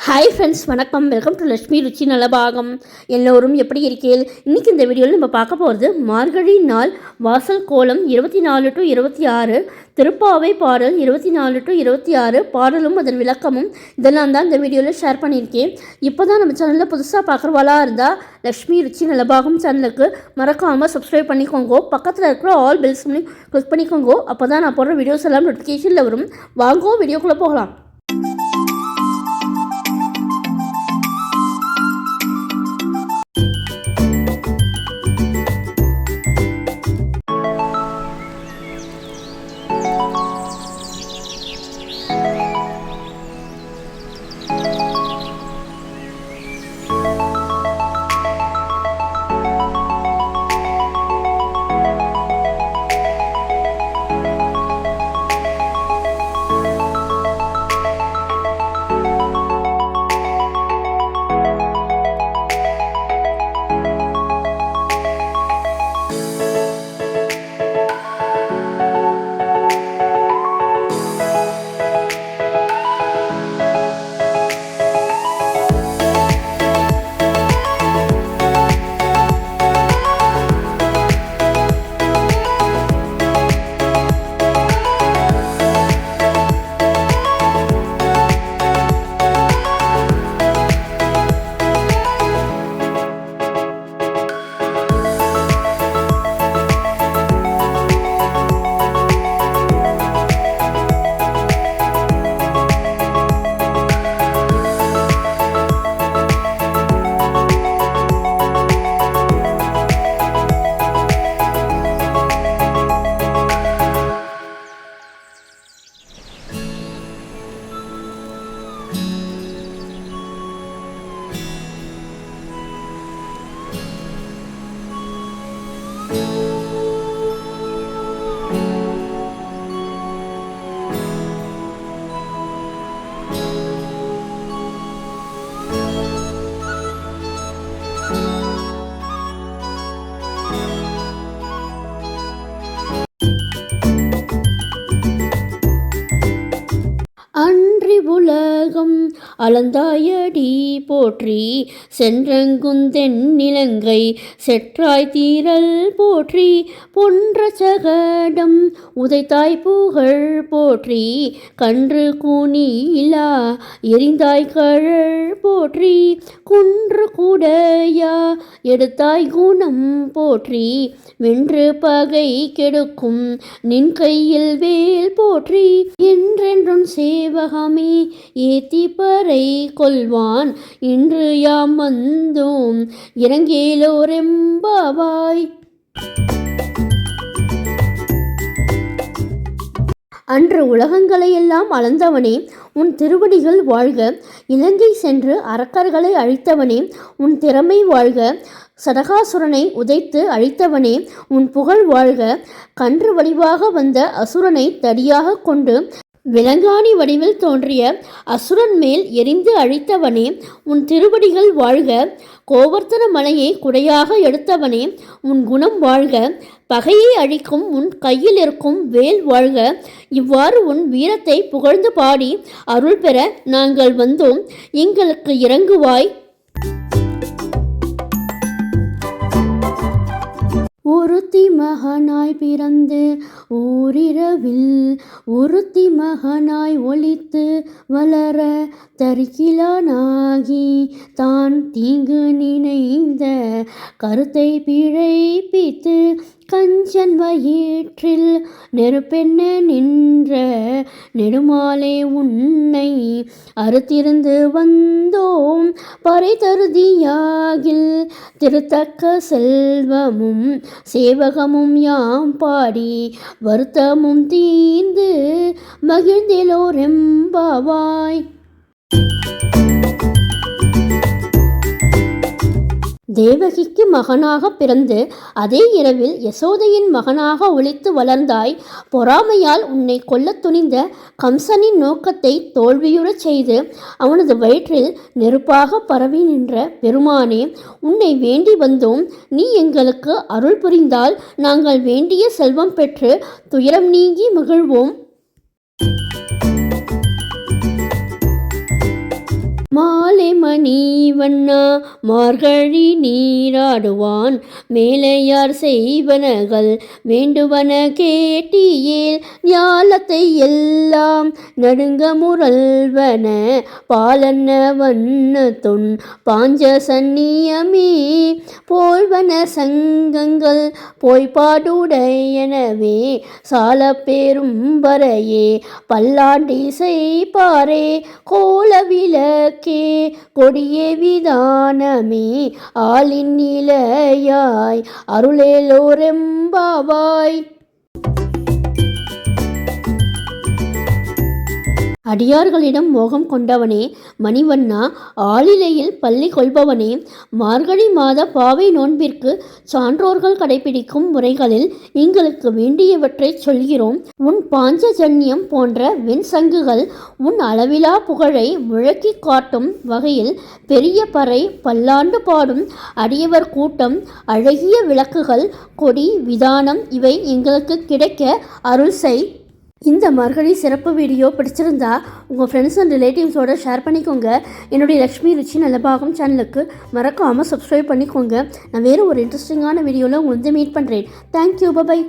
Hi friends, வணக்கம். Welcome to Lakshmi ருச்சி நலபாகம். எல்லோரும் எப்படி இருக்கீர்கள்? இன்றைக்கி இந்த வீடியோவில் நம்ம பார்க்க போகிறது மார்கழி நாள் வாசல் கோலம் 24 to 26, திருப்பாவை பாடல் 24 to 26, பாடலும் அதன் விளக்கமும் இதெல்லாம் தான் இந்த வீடியோவில் ஷேர் பண்ணியிருக்கேன். இப்போ தான் நம்ம சேனலில் புதுசாக பார்க்குறவாளா இருந்தால் லட்சுமி ருச்சி நலபாகம் சேனலுக்கு மறக்காமல் சப்ஸ்கிரைப் பண்ணிக்கோங்க. பக்கத்தில் இருக்கிற ஆல் பெல்ஸ் பண்ணி கிளிக் பண்ணிக்கோங்க. அப்போ தான் நான் போடுற வீடியோஸ் எல்லாம் நோட்டிஃபிகேஷனில் வரும். வாங்கோ, வீடியோக்குள்ளே போகலாம். அன்றி உலகம் அளந்தாயடி போற்றி, சென்றங்குந்தென் நிலங்கை செற்றாய் தீரல் போற்றி, பொன்ற சகடம் உதைத்தாய் புகழ் போற்றி, கன்று கூனிலா எரிந்தாய் கழல் போற்றி, குன்று கூடையா எடுத்தாய் குணம் போற்றி, வென்று பகை கெடுக்கும் நின் கையில் வேல் போற்றி, என்றென்றும் சேவகமே ஏத்தி பறை கொள்வான், இன்று யாம் வந்தோம் இறங்கேலோரெம்பாவாய். அன்று உலகங்களையெல்லாம் அளந்தவனே உன் திருவடிகள் வாழ்க, இலங்கை சென்று அரக்கர்களை அழித்தவனே உன் திறமை வாழ்க, சடகாசுரனை உதைத்து அழித்தவனே உன் புகழ் வாழ்க, கன்று வடிவாக வந்த அசுரனை தடியாக கொண்டு விலங்காணி வடிவில் தோன்றிய அசுரன் மேல் எரிந்து அழித்தவனே உன் திருவடிகள் வாழ்க, கோவர்த்தன மலையை குடையாக எடுத்தவனே உன் குணம் வாழ்க, பகையை அழிக்கும் உன் கையில் இருக்கும் வேல் வாழ்க. இவ்வாறு உன் வீரத்தை புகழ்ந்து பாடி அருள் பெற நாங்கள் வந்தோம், எங்களுக்கு இறங்குவாய். ஒருத்தி மகனாய் பிறந்து ஓரிரவில் ஒருத்தி மகனாய் ஒளித்து வளர தரிக்கிலானாகி, தான் தீங்கு நினைந்த கருத்தை பிழைப்பித்து கஞ்சன் வயிற்றில் நெருப்பெண்ண நின்ற நெடுமாலே உன்னை அறுத்திருந்து வந்தோம், பறை தருதியாகில் திருத்தக்க செல்வமும் சேவகமும் யாம் பாடி வருத்தமும் தீர்ந்து மகிழ்ந்தேலோரெம்பாவாய். தேவகிக்கு மகனாக பிறந்து அதே இரவில் யசோதையின் மகனாக ஒளித்து வளர்ந்தாய். பொறாமையால் உன்னை கொல்ல துணிந்த கம்சனின் நோக்கத்தை தோல்வியுறச் செய்து அவனது வயிற்றில் நெருப்பாக பரவி நின்ற பெருமானே, உன்னை வேண்டி வந்தோம். நீ எங்களுக்கு அருள் புரிந்தால் நாங்கள் வேண்டிய செல்வம் பெற்று துயரம் நீங்கி மகிழ்வோம். மணி வண்ணா மார்கழி நீராடுவான் மேலையார் செய்வனகள் வேண்டுவன கேட்டியேல் ஞாலத்தை எல்லாம் நடுங்க முரல்வன பாலன்ன வண்ணத்துன் பாஞ்ச சந்நியமே போல்வன சங்கங்கள் போய்பாடுடையனவே சால பேரும் வரையே பல்லாண்டிசை பாரே கோல விளக்கே கொடியே விதானமே ஆளின் நிலையாய் அருளேலோரெம்பாவாய். அடியார்களிடம் மோகம் கொண்டவனே மணிவண்ணா, ஆளிலையில் பள்ளி கொள்பவனே, மார்கழி மாத பாவை நோன்பிற்கு சான்றோர்கள் கடைபிடிக்கும் முறைகளில் எங்களுக்கு வேண்டியவற்றை சொல்கிறோம். உன் பாஞ்சஜன்யம் போன்ற வெண்சங்குகள் உன் அளவிலா புகழை முழக்கி காட்டும் வகையில் பெரிய பறை பல்லாண்டு பாடும் அடியவர் கூட்டம், அழகிய விளக்குகள், கொடி விதானம் இவை எங்களுக்கு கிடைக்க அருள் செய். இந்த மார்கழி சிறப்பு வீடியோ பிடிச்சிருந்தா உங்கள் ஃப்ரெண்ட்ஸ் அண்ட் ரிலேட்டிவ்ஸோடு ஷேர் பண்ணிக்கோங்க. என்னுடைய லக்ஷ்மி ருச்சி நல்லபாகம் சேனலுக்கு மறக்காமல் சப்ஸ்கிரைப் பண்ணிக்கோங்க. நான் வேறு ஒரு இன்ட்ரெஸ்டிங்கான வீடியோவில் உங்களை மீட் பண்ணுறேன். Thank you, by.